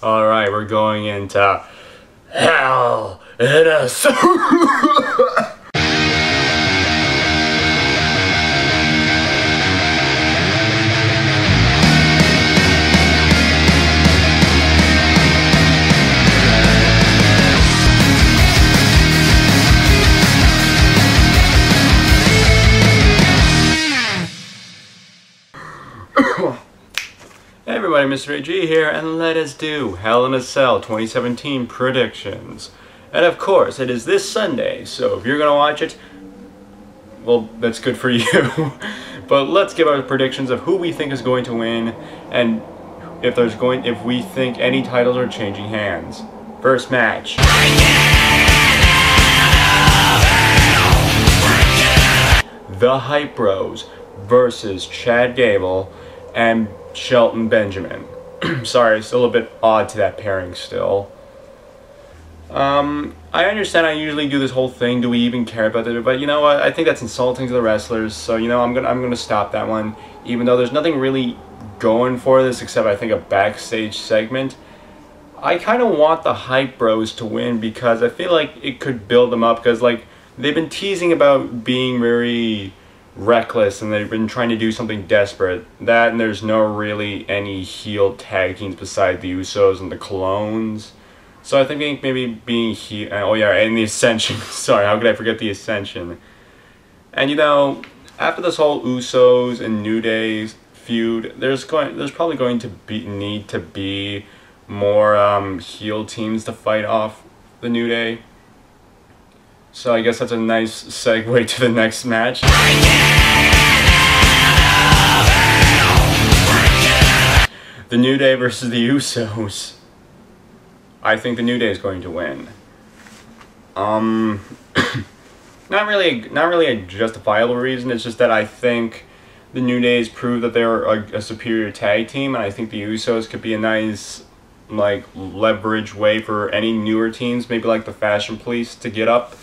Alright, we're going into Hell in a Cell. Hey everybody, Mr. AG here, and let us do Hell in a Cell 2017 predictions. And of course, it is this Sunday, so if you're gonna watch it, well, that's good for you. But let's give our predictions of who we think is going to win, and if we think any titles are changing hands. First match. The Hype Bros versus Chad Gable and Shelton Benjamin. Sorry, it's still a bit odd to that pairing still. I understand I usually do this whole thing, do we even care about it? But you know what, I think that's insulting to the wrestlers, so you know, I'm gonna stop that one. Even though there's nothing really going for this except I think a backstage segment. I kind of want the Hype Bros to win because I feel like it could build them up, because like they've been teasing about being very reckless and they've been trying to do something desperate. That, and there's no really any heel tag teams beside the Usos and the Clones. So I think maybe being oh yeah, and the Ascension. Sorry, how could I forget the Ascension? And you know, after this whole Usos and New Day's feud, there's probably going to need to be more heel teams to fight off the New Day. So I guess that's a nice segue to the next match. The New Day versus the Usos. I think the New Day is going to win. Not really a justifiable reason. It's just that I think the New Day's proved that they're a superior tag team, and I think the Usos could be a nice like leverage way for any newer teams, maybe like the Fashion Police, to get up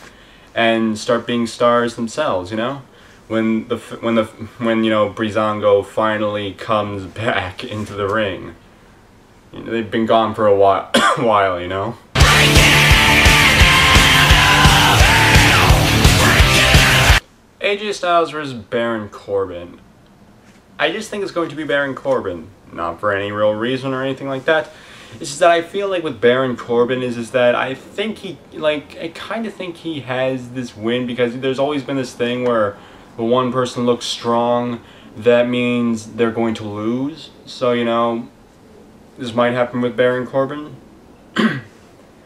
and start being stars themselves, you know? When you know, Breezango finally comes back into the ring. You know, they've been gone for a while, you know? AJ Styles versus Baron Corbin. I just think it's going to be Baron Corbin. Not for any real reason or anything like that. It's just that I feel like with Baron Corbin is that I think I kind of think he has this win, because there's always been this thing where when one person looks strong, that means they're going to lose. So, you know, this might happen with Baron Corbin.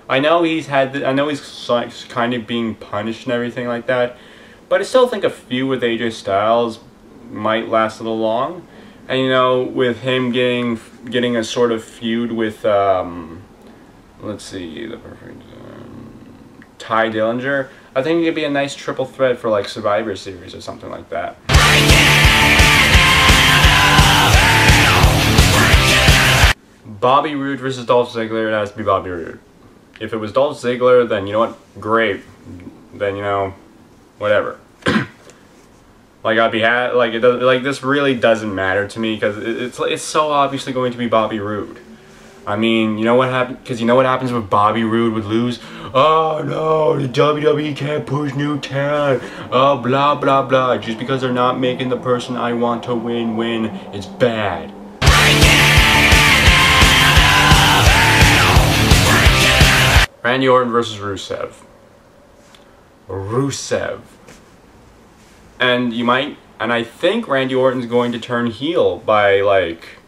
I know he's kind of being punished and everything like that, but I still think a feud with AJ Styles might last a little long. And you know, with him getting a sort of feud with let's see, the perfect Ty Dillinger, I think it could be a nice triple threat for like Survivor Series or something like that. Bobby Roode versus Dolph Ziggler. It has to be Bobby Roode. If it was Dolph Ziggler, then you know what, great. Then you know, whatever. Like I'd be this really doesn't matter to me, because it's so obviously going to be Bobby Roode. I mean, you know what happened? Because you know what happens when Bobby Roode would lose? Oh no, the WWE can't push new talent. Oh, blah blah blah. Just because they're not making the person I want to win, it's bad. Randy Orton versus Rusev. And I think Randy Orton's going to turn heel by, like,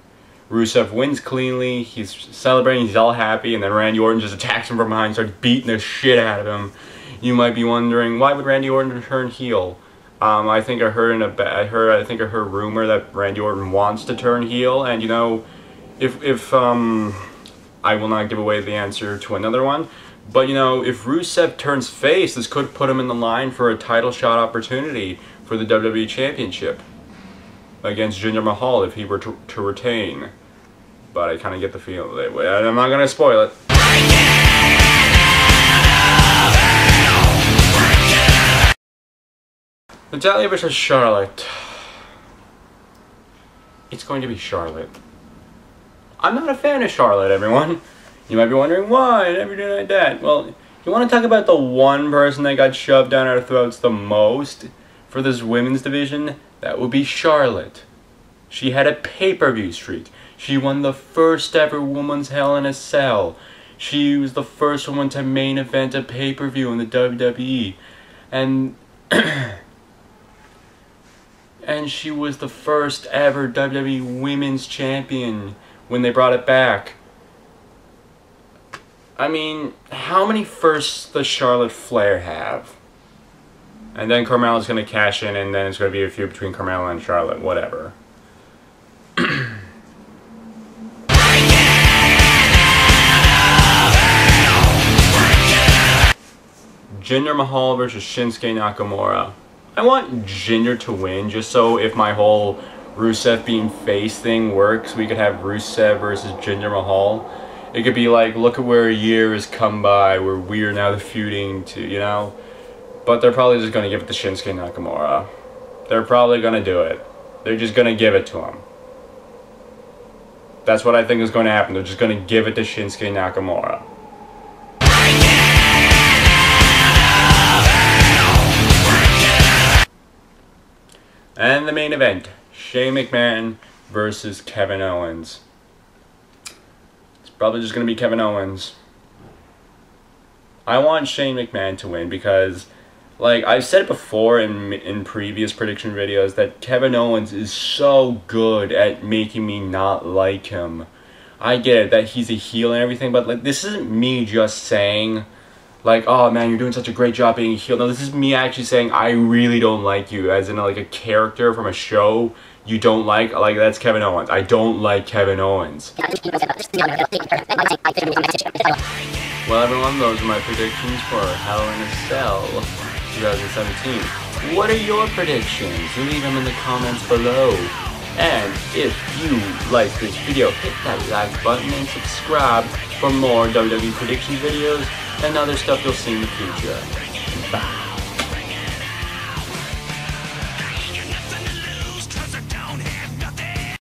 Rusev wins cleanly, he's celebrating, he's all happy, and then Randy Orton just attacks him from behind, starts beating the shit out of him. You might be wondering, why would Randy Orton turn heel? I think I heard rumor that Randy Orton wants to turn heel, and you know, if I will not give away the answer to another one, but you know, if Rusev turns face, this could put him in the line for a title shot opportunity for the WWE Championship against Jinder Mahal if he were to retain. But I kind of get the feeling that way. I'm not going to spoil it. Natalya versus Charlotte. It's going to be Charlotte. I'm not a fan of Charlotte, everyone. You might be wondering why and everything like that. Well, you want to talk about the one person that got shoved down our throats the most for this women's division? That would be Charlotte. She had a pay-per-view streak. She won the first ever Women's Hell in a Cell. She was the first woman to main event a pay-per-view in the WWE. And and she was the first ever WWE Women's Champion when they brought it back. I mean, how many firsts does Charlotte Flair have? And then Carmella's going to cash in, and then it's going to be a feud between Carmella and Charlotte, whatever. Jinder Mahal versus Shinsuke Nakamura. I want Jinder to win, just so if my whole Rusev being face thing works, we could have Rusev versus Jinder Mahal. It could be like, look at where a year has come by, where we are now feuding to, you know? But they're probably just going to give it to Shinsuke Nakamura. They're probably going to do it. They're just going to give it to him. That's what I think is going to happen. They're just going to give it to Shinsuke Nakamura. And the main event, Shane McMahon versus Kevin Owens. It's probably just going to be Kevin Owens. I want Shane McMahon to win because, like, I've said it before in previous prediction videos that Kevin Owens is so good at making me not like him. I get it that he's a heel and everything, but, like, this isn't me just saying, like, oh man, you're doing such a great job being a heel. No, this is me actually saying I really don't like you, as in like a character from a show you don't like that's Kevin Owens. I don't like Kevin Owens. Well everyone, those are my predictions for Hell in a Cell 2017. What are your predictions? Leave them in the comments below. And if you like this video, hit that like button and subscribe for more WWE prediction videos and other stuff you'll see in the future. Bye.